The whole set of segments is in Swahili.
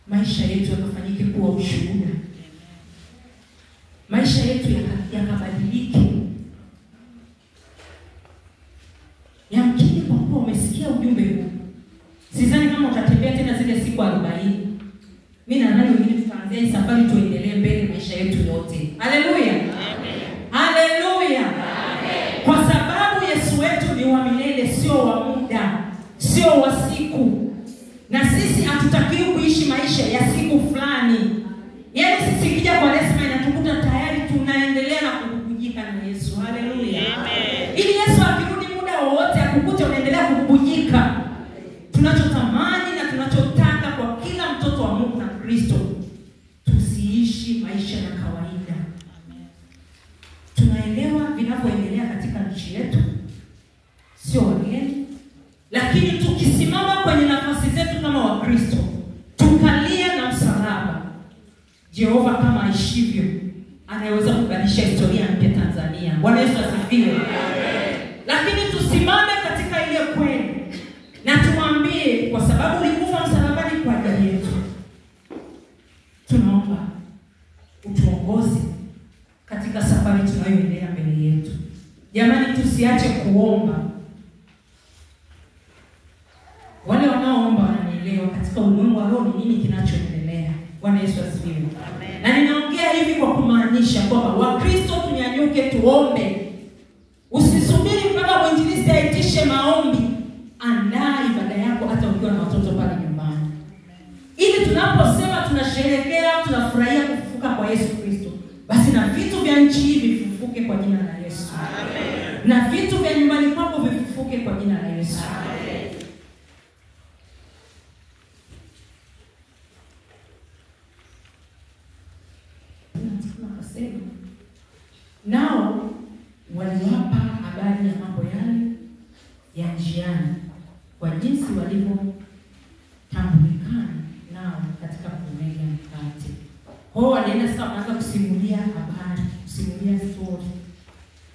maisha yetu yakafanyike kuwa ushuhuda. Maisha yetu yakabadilike. Yamkini kwa kuwa umesikia ujumbe huu, sidhani kama utatembea tena zile siku 40. Mimi nadhani wengine tutaanzia hii safari tuendelee mbele maisha yetu yote. Haleluya. Amen. Haleluya. Amen. Kwa sababu Yesu wetu ni wa milele, sio wa muda, sio wa siku. Na sisi hatutakiwi kuishi maisha ya siku fulani. Yaani sisi kija kwa resma inatukuta tayari tunaendelea na kububujika na Yesu. Haleluya. Amen. Ili Yesu akirudi muda wowote akukute unaendelea kububujika. Tunachotamani na tunachotaka kwa kila mtoto wa Mungu na Kristo, tusiishi maisha ya kawaida. Tunaelewa vinavyoendelea katika nchi yetu, sio wageni, lakini tukisimama kwenye nafasi zetu kama Wakristo, tukalia na msalaba, Jehova kama aishivyo anaweza kubadilisha historia mpya Tanzania. Bwana Yesu asifiwe. Lakini tusimame katika ile kweli na tumwambie, kwa sababu ulikufa msalabani kwa ajili yetu, tunaomba utuongoze katika safari tunayoendelea mbele yetu. Jamani, tusiache kuomba. Wale wanaoomba wananielewa katika ulimwengu wa roho ni nini kinachoendelea. Bwana Yesu asifiwe. Amen. Na ninaongea hivi kwa kumaanisha kwamba Wakristo tunyanyuke tuombe. Usisubiri mpaka mwinjilisti aitishe maombi. Andaa ibada yako hata ukiwa na watoto pale nyumbani. Ili tunaposema tunasherehekea, tunafurahia kufufuka kwa Yesu Kristo, basi na vitu vya nchi hii vifufuke kwa jina la Yesu. Amen. Na vitu vya nyumbani kwako vifufuke kwa jina la Yesu. Amen. Nao waliwapa habari ya mambo yale ya njiani kwa jinsi walivyotambulikana nao katika kumega mkate. Kwao walienda sasa wanaanza kusimulia habari, kusimulia story.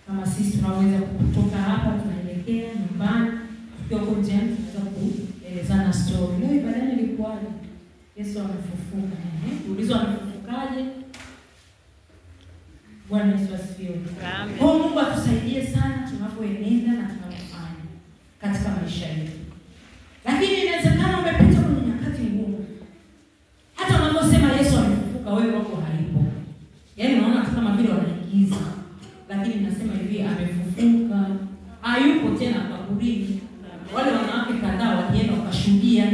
Kama sisi tunaweza kutoka hapa tunaelekea nyumbani, tukiwa kwa njiani tunaweza kuelezana story. Leo ibada ilikuwaje? Yesu amefufuka. Ulizwa amefufukaje? Bwana Yesu asifiwe. Amen. Kwa Mungu atusaidie sana tunapoenenda na tunapofanya katika maisha yetu. Lakini inawezekana umepita kwenye nyakati ngumu. Hata unaposema Yesu amefufuka, wewe wako haipo. Yaani unaona tu kama vile wanaigiza. Lakini nasema hivi, amefufuka. Hayupo tena kaburini. Wale wanawake kadhaa walienda wakashuhudia.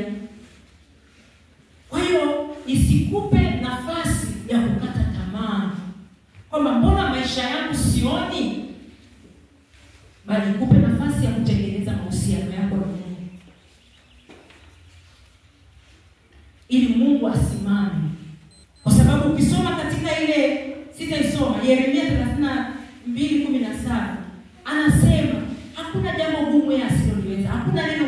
Kwa hiyo isikupe nafasi ya kukata tamaa. Kwamba mbona maisha yangu sioni? Bali kupe nafasi ya kutengeneza mahusiano yako na Mungu, ili Mungu asimame. Kwa sababu ukisoma katika ile sitaisoma Yeremia 32:17 anasema hakuna jambo gumu yeye asiloliweza. Hakuna neno